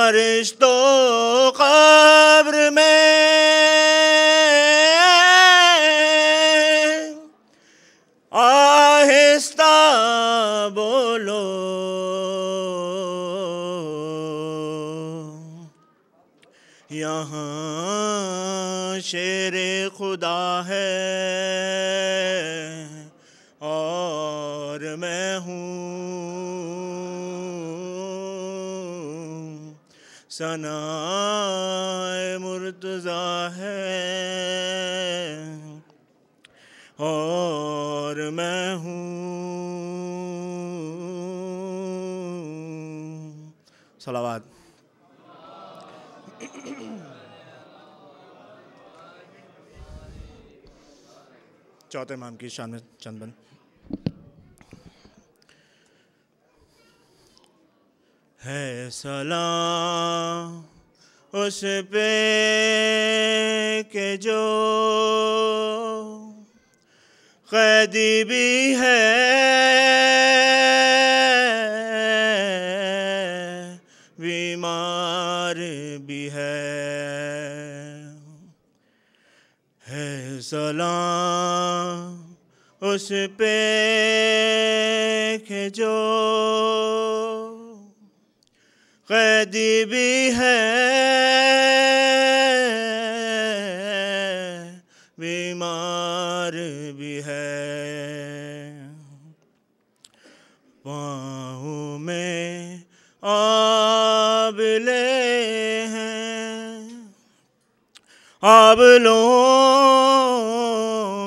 फरिश्तों कब्र में आहिस्ता बोलो, यहाँ शेरे खुदा है और मैं हूँ, सनाए मुर्तज़ा है और मैं हूँ। सलावत। चौथे इमाम की शान में चंद बंद। है सलाम उस पे के जो कैदी भी है, बीमार भी है सलाम उस पे के जो कैदी भी है, बीमार भी है। पाँव में आबले हैं, आबलों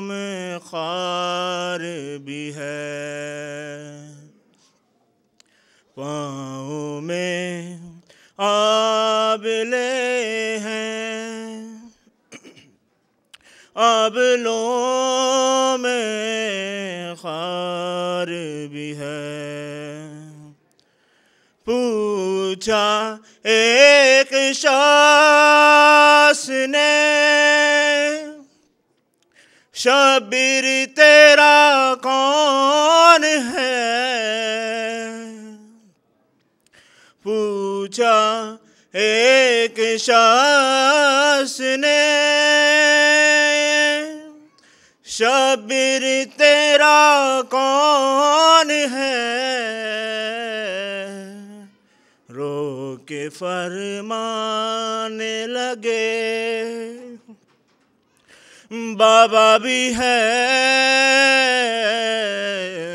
में खार भी है। पाँव में आबले हैं, आबलों में खार भी है। पूछा एक शख्स ने, शब्बीर तेरा कौन है? पूछा एक शख्स ने, शब्बीर तेरा कौन है? रो के फरमाने लगे, बाबा भी है,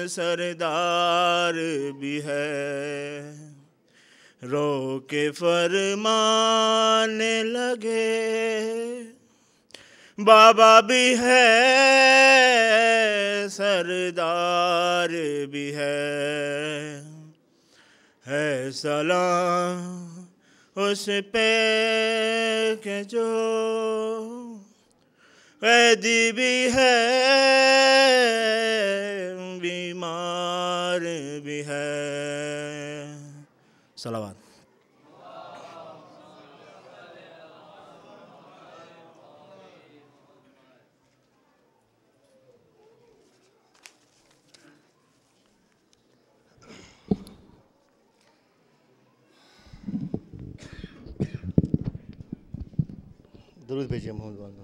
सरदार भी है। रो के फरमाने लगे, बाबा भी है, सरदार भी है सलाम उस पे के जो कैदी भी है, बीमार भी है। सलावत। दुरूद भेजिए मोहम्मद वाला।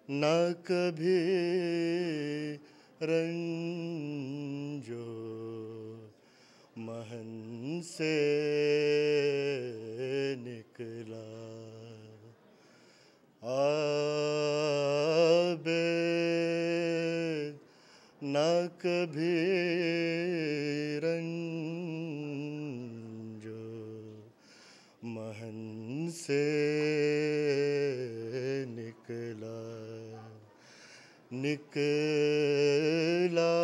न कभी रंजो महन से निकला, आबेद न कभी रंजो महन से निकला, निकला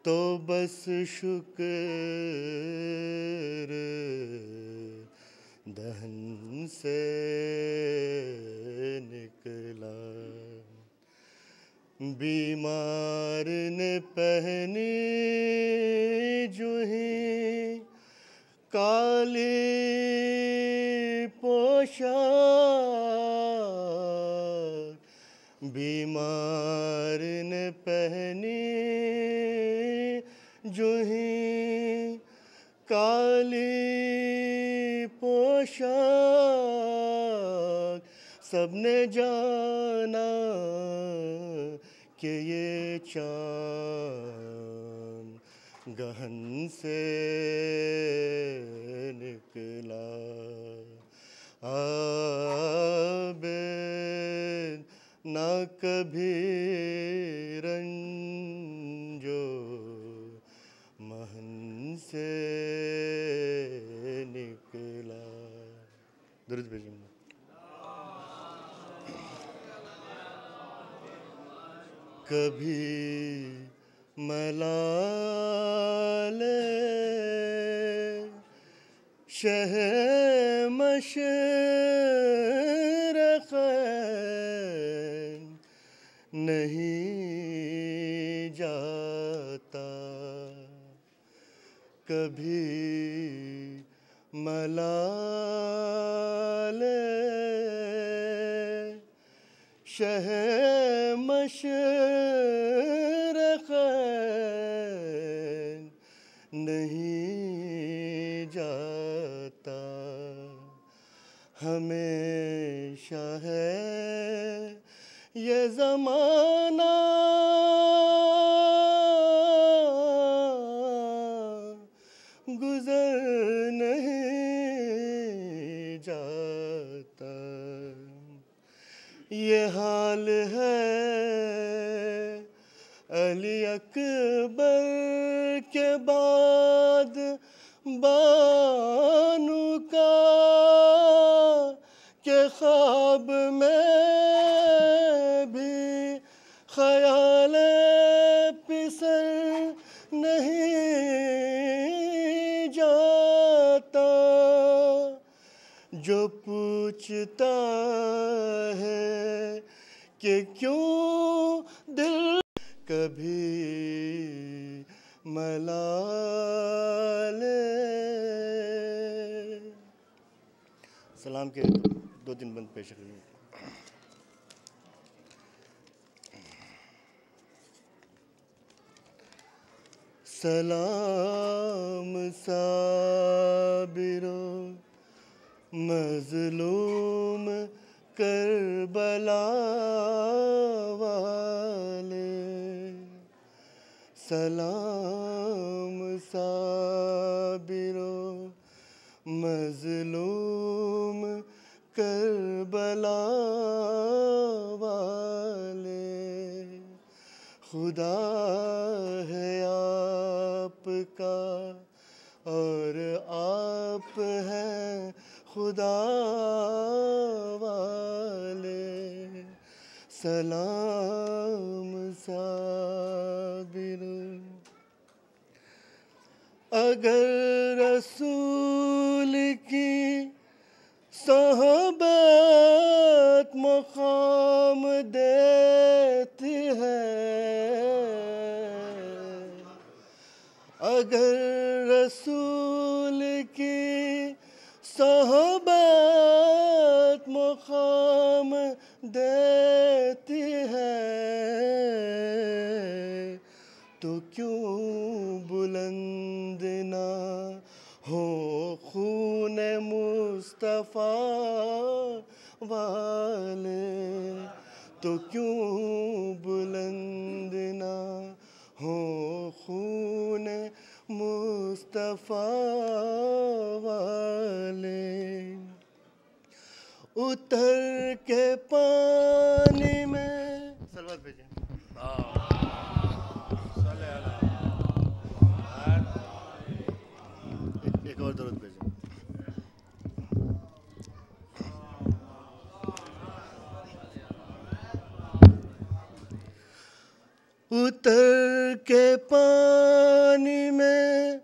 तो बस शुक्र दहन से निकला। बीमार ने पहनी जूही पोशाक बीमार ने पहनी जो ही काली पोशाक, सबने जाना कि ये चाँद गहन से निकला। आबिद ना कभी रंजो महन से निकला। दुरूद भेजिए। कभी मलाले शह मशरक़ नहीं जाता, कभी मलाले शह मशरक़ नहीं जाता। हमेशा है ये ज़माना गुज़र नहीं जाता। ये हाल है अली अकबर के बाद बानू का, के ख्वाब में भी ख्याल पिसर नहीं जाता। जो पूछता है कि क्यों दिल, कभी मलाले। सलाम के 2-3 बंद पेश करिए। सलाम साबिरो मज़लूम करबला वाले, सलाम साबिरो मज़लूम करबला वाले। खुदा है आपका और आप हैं खुदा वाले। सलाम साबिर। अगर रसूल की सोहबत मुक़ाम देती है, अगर रसूल की सोहबत मुक़ाम देती है, तो क्यों बुलंद ना हो खून मुस्तफ़ा वाले, तो क्यों बुलंद ना हो खून मुस्तफ़ा वाले। उतर के पानी में सलवात भेजें। एक और दरूद भेजें। उतर के पानी में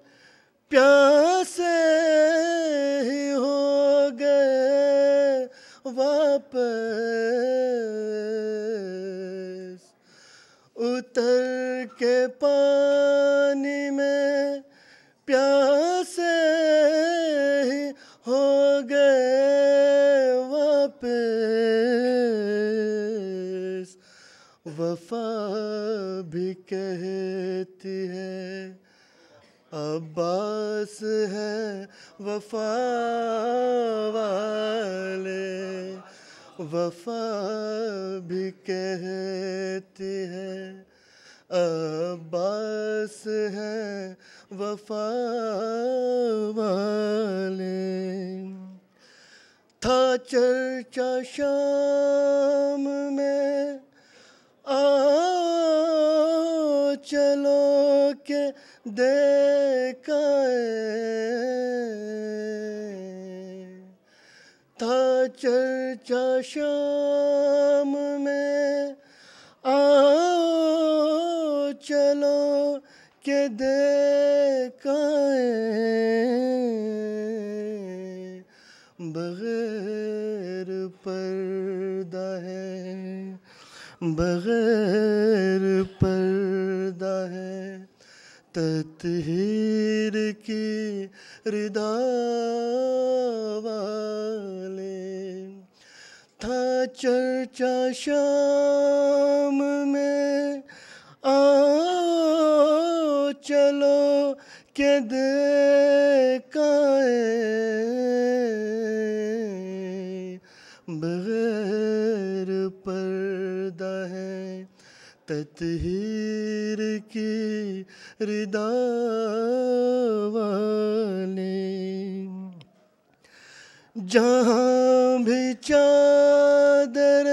प्यासे ही हो गए वापस, उतर के पानी में प्यासे ही वफा भी कहती है, अब्बास है वफा वाले। था चर्चा शाम में, आओ चलो के देखाए। था चर्चा शाम में, आओ चलो के देखाए। बगैर पर्दा है, बगैर पर्दा है, तत्हीर की रिदा वाले। था चर्चा शाम में, आओ चलो के देखाए। बगैर पर्दा है, तत्हीर की रिदा वाले। जहाँ भी चादर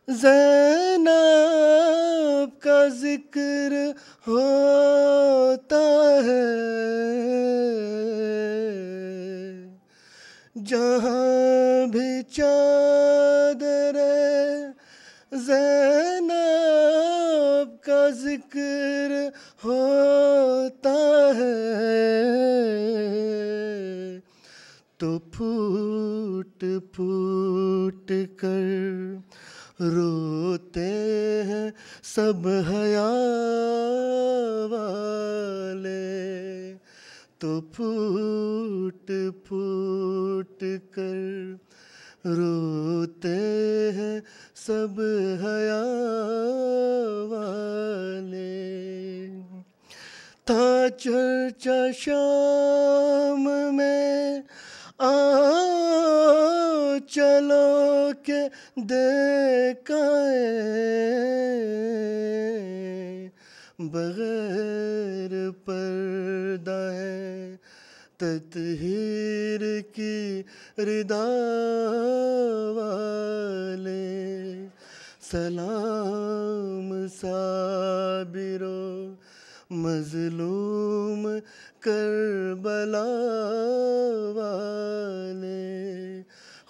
ज़ैनब का जिक्र होता है, जहाँ भी चादर ज़ैनब का जिक्र होता है, तो फूट फूट कर रोते हैं सब हया वाले। तो फूट फूट कर रोते हैं सब हया वाले। था चर्चा शाम में, आओ चलो के देखाए। बगैर पर्दा है, तत्हीर की रिदा वाले। सलाम साबिरो मजलूम करबला वाले।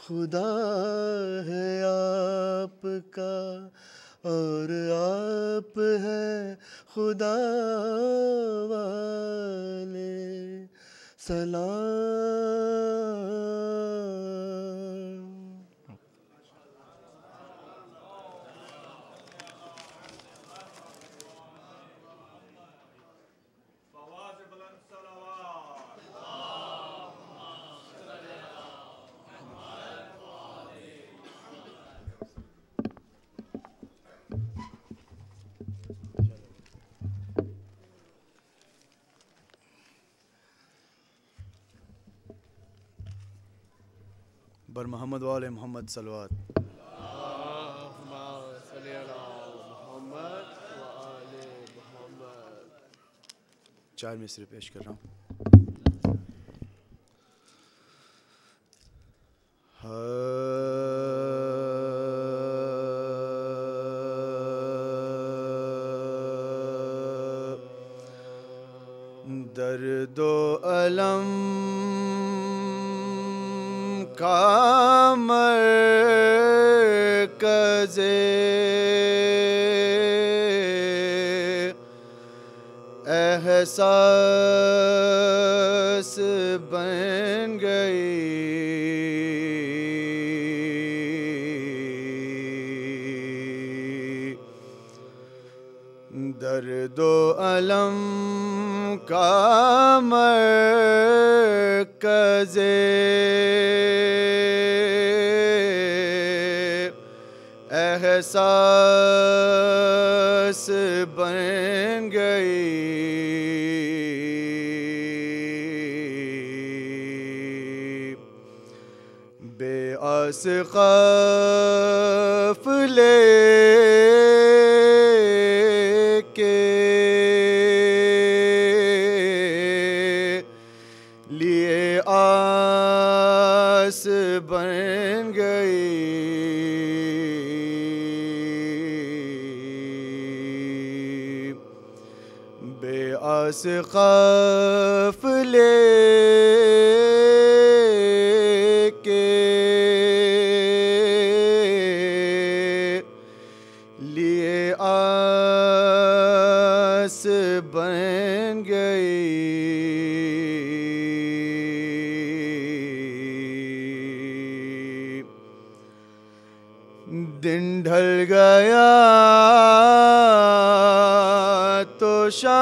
खुदा है आपका और आप हैं खुदा वाले। सलाम। बर मोहम्मद वाले मोहम्मद सलवात। चार मिसरे पेश कर रहा हूँ। दर्दो अलम का मरकज़े एहसास बन गई। दर्दो अलम का मरकज़े एहसास बन गई। बे बेआस क़ाफ़िले के लिए आस बन गई। बेआस क़ाफ़िले के लिए आस बन गई। दिन ढल गया तो शाम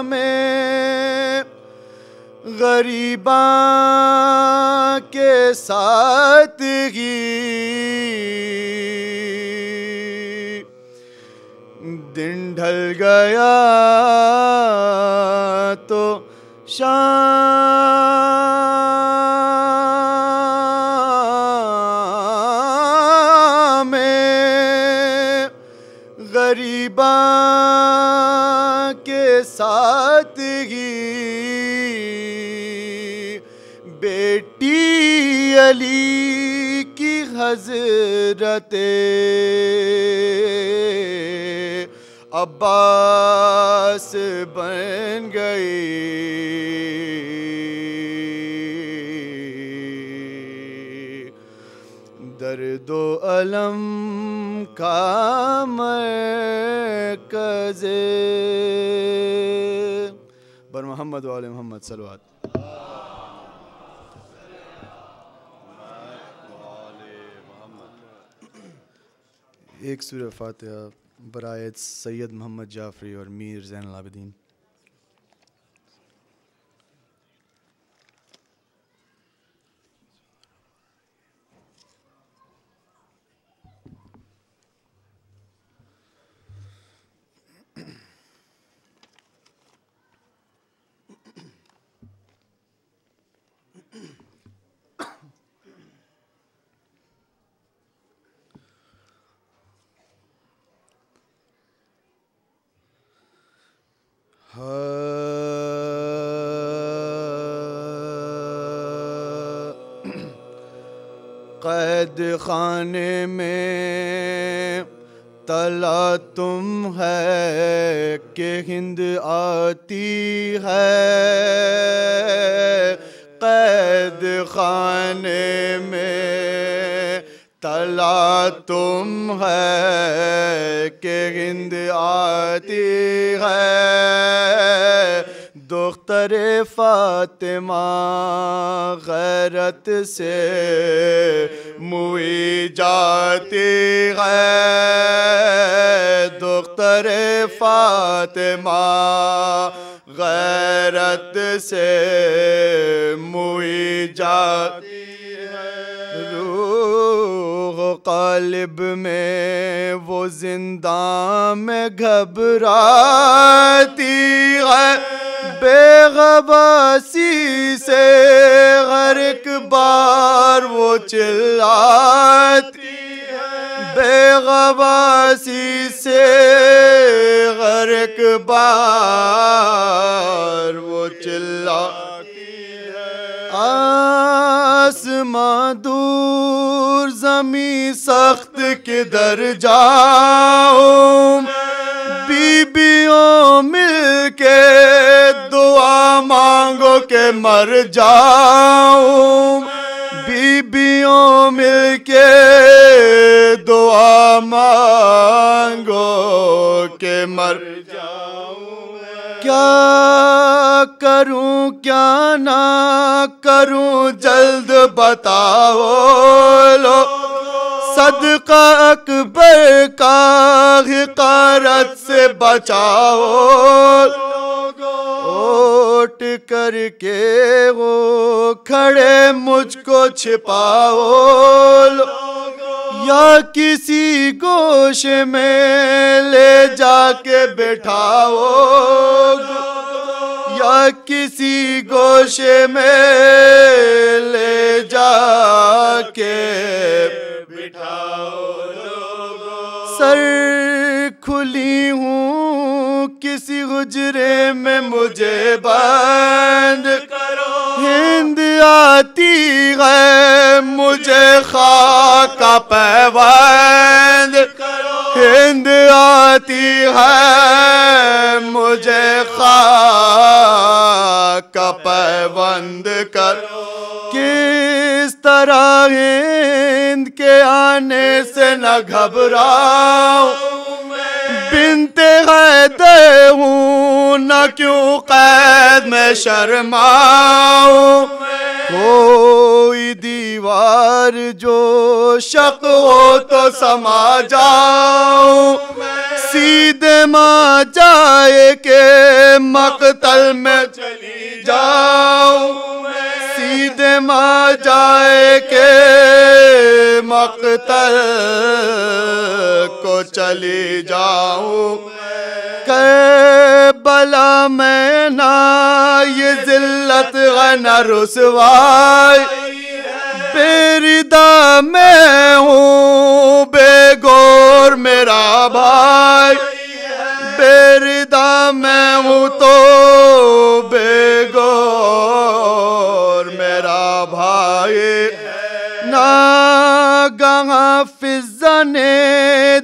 में गरीबा के साथ ही दिन ढल गया तो शाम में गरीबा के साथ ही बेटी अली की हज़रते अब्बास बन गई। दर्दो अलम का मरकज़े बर मोहम्मद वाले मोहम्मद सल्लल्लाहु। एक सूरह फातिहा बरायत सैयद मोहम्मद जाफरी और मीर ज़ैनुल आबिदीन। कैद खाने में तला तुम है कि हिंद आती है। कैद खाने में तला तुम है कि हिंद आती है। दुख्तरे फातिमा गैरत से मुई जाती है। दुख्तरे फातिमा गैरत से मुई जाती है। रूह क़ालिब में वो जिंदा में घबराती है। बेगवासी से हर एक बार वो चिल्लाती है। बेगवासी से हर एक बार वो चिल्लाती है। आसमां दूर ज़मीं सख्त किधर जाऊं। बीबियों मिलके दुआ मांगो के मर जाऊं। बीबियों मिलके दुआ मांगो के मर जाऊं। क्या करूं क्या ना करूं जल्द बताओ लो। सदका अकबर का हिकारत से बचाओ। ओट करके वो खड़े मुझको छिपाओ। या किसी गोशे में ले जाके बैठाओ। या किसी गोशे में ले जाके बिठाओ लोगों। सर खुली हूँ किसी हुजरे में मुझे बंद करो। हिंद आती है मुझे खाक का पैबंद करो। हिंद आती है मुझे खाक का पैबंद करो। किस तरह हिंद के आने से न घबराओ। बिनते हैदर हूँ न क्यों कैद में शर्माओ। कोई दीवार जो शक हो तो समा जाओ। सीधे माँ जाए के मकतल में चली जाओ। सीधे माँ जाए के मकतल को चली जाऊं। करबला में ना ये जिल्लत है न रुसवाई। बेरिदा में हूँ बेगोर मेरा भाई। बेरिदा में हूँ तो बेगोर मेरा भाई। ना गहा फिजा ने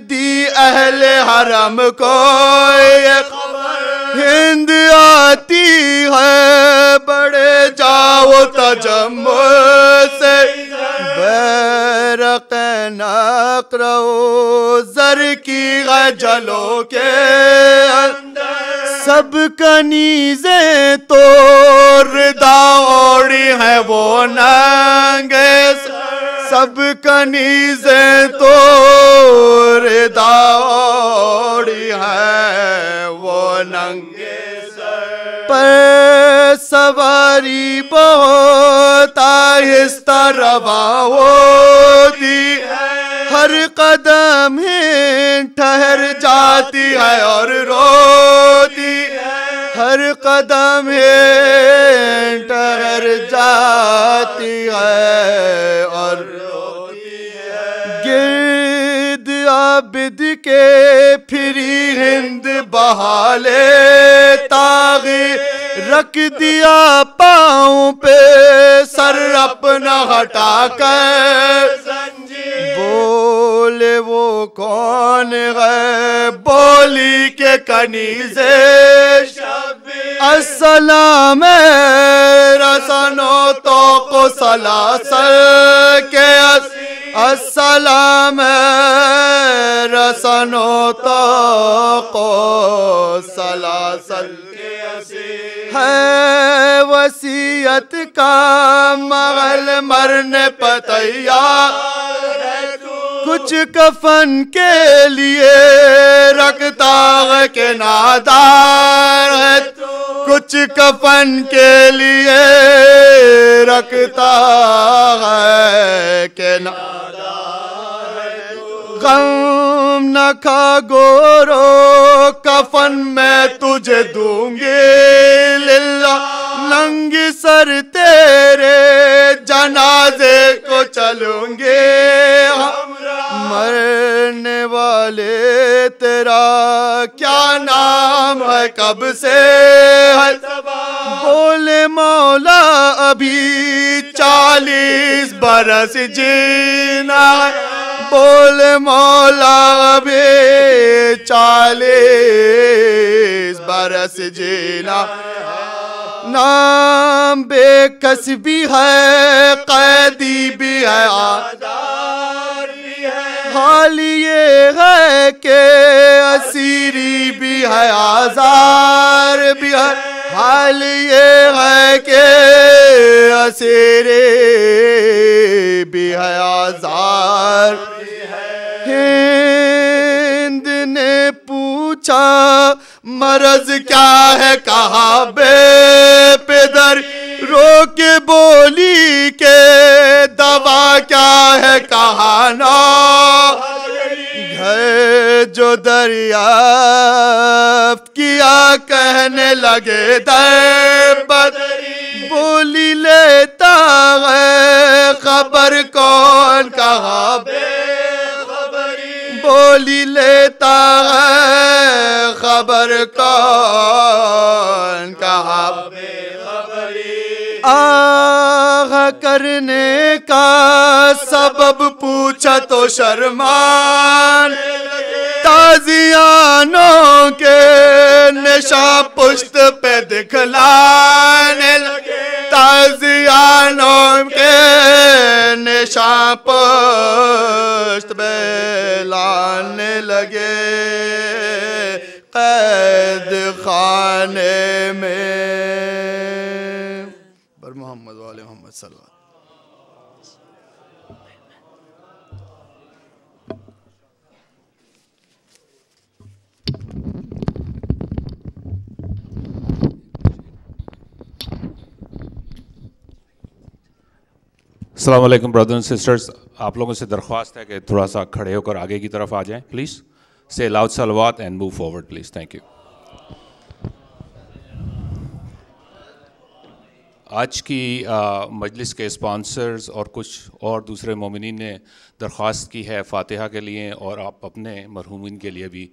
दी अहले हरम को ये खबर। हिंद आती है बड़े जाओ तजम्मुल से। बैरक़ नक़रो ज़र की गजलों के अंदर। सब कनीज़े तो रिदा ओढ़ी है वो नंगे। सब कनीज़े तो रिदा ओढ़ी है वो नंगे पर। सवारी बहुत आहिस्ता रवा होती है। हर कदम ही ठहर जाती है और रोती है। हर कदम ही ठहर जाती है और रोती है। गिर्द आबिद के फिरी हिंद बहाले तागी। रख दिया पाँव पे सर अपना हटा कर। बोले वो कौन है बोली के कनीज़े। अस्सलाम रसनो तो को सलासल के। अस्सलाम रसनो तो को सलासल है। वसीयत का मगल मरने पर तैयार। कुछ कफन के लिए रखता है के नादार है। कुछ कफन के लिए रखता है के नादार है। गम न खा गोरो कफन मैं तुझे दूंगी लिल्ला। नंगी सर तेरे जनाजे को चलूंगे। मरने वाले तेरा क्या नाम है कब से है। बोले मौला अभी 40 बरस जीना है। बोले मौला अभी 40 बरस जीना। नाम बेकस भी है कैदी भी है आज़ाद भी है। हाल ये है कि असीरी भी है आज़ार भी है। हाल ये है कि असीरी भी है आज़ार भी है। हिंद ने पूछा मरज क्या है कहा बेपदर। रो के बोली के दवा क्या है कहा ना। घर जो दरियाफ्त किया कहने लगे दर बोली लेता है खबर कौन कहा बेखबरी, बोली लेता है खबर कौन कहा बेखबरी। आह करने का सबब पूछा तो शर्मान, ताजियानों के निशा पुश्त पे दिखलाने लगे, ताजियानों के निशा पुश्त पे लाने लगे कैद खाने में। बर मोहम्मद वाले मोहम्मद सल्लल्लाहु। अस्सलाम वालेकुम ब्रदर्स एंड सिस्टर्स, आप लोगों से दरख्वास्त है कि थोड़ा सा खड़े होकर आगे की तरफ आ जाएं प्लीज़। से लाउड सलवात and move forward please, thank you. आज की मजलिस के स्पॉन्सर्स और कुछ और दूसरे मोमिनीन ने दरख्वास्त की है फ़ातिहा के लिए और आप अपने मरहूमिन के लिए भी